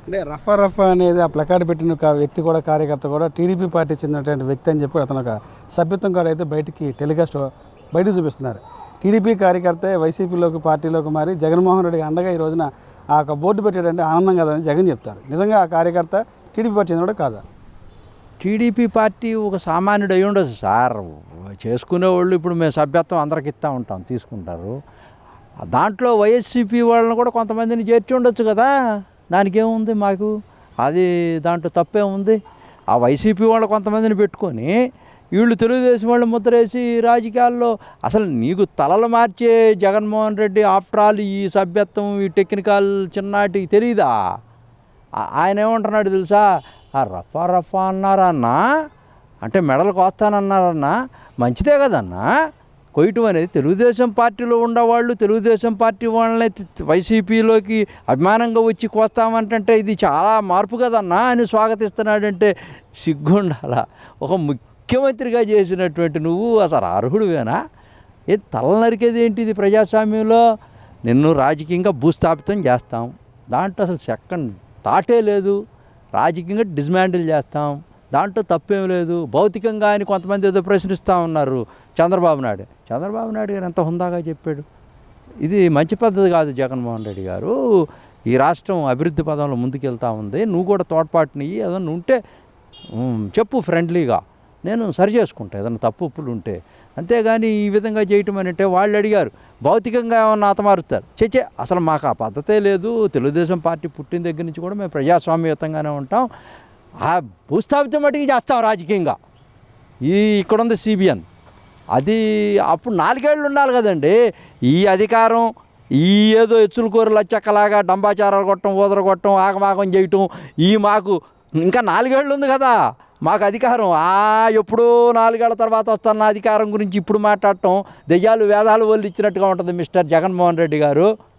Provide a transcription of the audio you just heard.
అంటే రఫా రఫా అనేది ఆ ప్లకార్డ్ పెట్టిన ఒక వ్యక్తి కూడా కార్యకర్త కూడా టీడీపీ పార్టీ చెందినటువంటి వ్యక్తి అని చెప్పి అతను ఒక సభ్యత్వం కార్డు అయితే బయటకు చూపిస్తున్నారు. టీడీపీ కార్యకర్త వైసీపీలోకి పార్టీలోకి మారి జగన్మోహన్ రెడ్డి అండగా ఈ రోజున ఆ ఒక బోర్డు పెట్టాడంటే ఆనందం కదని జగన్ చెప్తారు. నిజంగా ఆ కార్యకర్త టీడీపీ పార్టీ చెందినవాడు కాదా? టీడీపీ పార్టీ ఒక సామాన్యుడు అయి ఉండొచ్చు సార్. చేసుకునేవాళ్ళు ఇప్పుడు మేము సభ్యత్వం అందరికి ఇస్తూ ఉంటాం, తీసుకుంటారు. దాంట్లో వైఎస్సీపీ వాళ్ళని కూడా కొంతమందిని చేర్చి ఉండొచ్చు కదా, దానికి ఏముంది మాకు, అది దాంట్లో తప్పేముంది. ఆ వైసీపీ వాళ్ళు కొంతమందిని పెట్టుకొని వీళ్ళు తెలుగుదేశం వాళ్ళు ముద్రేసి రాజకీయాల్లో అసలు నీకు తలలు మార్చే జగన్మోహన్ రెడ్డి ఆఫ్టర్ ఆల్ ఈ సభ్యత్వం ఈ టెక్నికల్ చిన్నాటి తెలియదా? ఆయన ఏమంటున్నాడు తెలుసా, ఆ రఫా రఫా అన్నారన్నా, అంటే మెడలు కోస్తానన్నారన్నా, మంచిదే కదన్నా. కొయ్యటం అనేది తెలుగుదేశం పార్టీలో ఉన్నవాళ్ళు తెలుగుదేశం పార్టీ వాళ్ళని వైసీపీలోకి అభిమానంగా వచ్చి కోస్తామంటే ఇది చాలా మార్పు కదన్నా అని స్వాగతిస్తున్నాడంటే సిగ్గుండాలా? ఒక ముఖ్యమంత్రిగా చేసినటువంటి నువ్వు అసలు అర్హుడువేనా? తల నరికేది ఏంటి ఇది ప్రజాస్వామ్యంలో? నిన్ను రాజకీయంగా భూస్థాపితం చేస్తాం, దాంట్లో అసలు సెకండ్ తాటే లేదు. రాజకీయంగా డిస్మాండిల్ చేస్తాం, దాంట్లో తప్పేం లేదు. భౌతికంగా అని కొంతమంది ఏదో ప్రశ్నిస్తూ ఉన్నారు. చంద్రబాబు నాయుడు గారు ఎంత హుందాగా చెప్పాడు. ఇది మంచి పద్ధతి కాదు జగన్మోహన్ రెడ్డి గారు. ఈ రాష్ట్రం అభివృద్ధి పదంలో ముందుకెళ్తూ ఉంది, నువ్వు కూడా తోడ్పాటుని ఏదన్నా ఉంటే చెప్పు ఫ్రెండ్లీగా, నేను సరి చేసుకుంటా ఏదన్నా తప్పు ఉప్పులు ఉంటే. అంతేగాని ఈ విధంగా చేయటం అని అంటే వాళ్ళు అడిగారు భౌతికంగా ఏమన్నా ఆతమారుస్తారు. చేచే అసలు మాకు ఆ పద్ధతే లేదు. తెలుగుదేశం పార్టీ పుట్టిన దగ్గర నుంచి కూడా మేము ప్రజాస్వామ్యయుతంగానే ఉంటాం. ఆ భూస్థాపితం మటుకు చేస్తాం రాజకీయంగా. ఇక్కడ ఉంది సిబిఎన్, అది అప్పుడు 4 ఏళ్ళు ఉండాలి కదండి. ఈ అధికారం ఈ ఏదో ఎచ్చుల కూరలు చెక్కలాగా డంబాచారాలు కొట్టడం, ఊదరగొట్టడం, ఆగమాగం చేయటం, ఈ మాకు ఇంకా 4 ఏళ్ళు ఉంది కదా మాకు అధికారం. ఎప్పుడో 4 ఏళ్ల తర్వాత వస్తున్న అధికారం గురించి ఇప్పుడు మాట్లాడటం దెయ్యాలు వేదాలు వల్లి ఇచ్చినట్టుగా ఉంటుంది మిస్టర్ జగన్మోహన్ రెడ్డి గారు.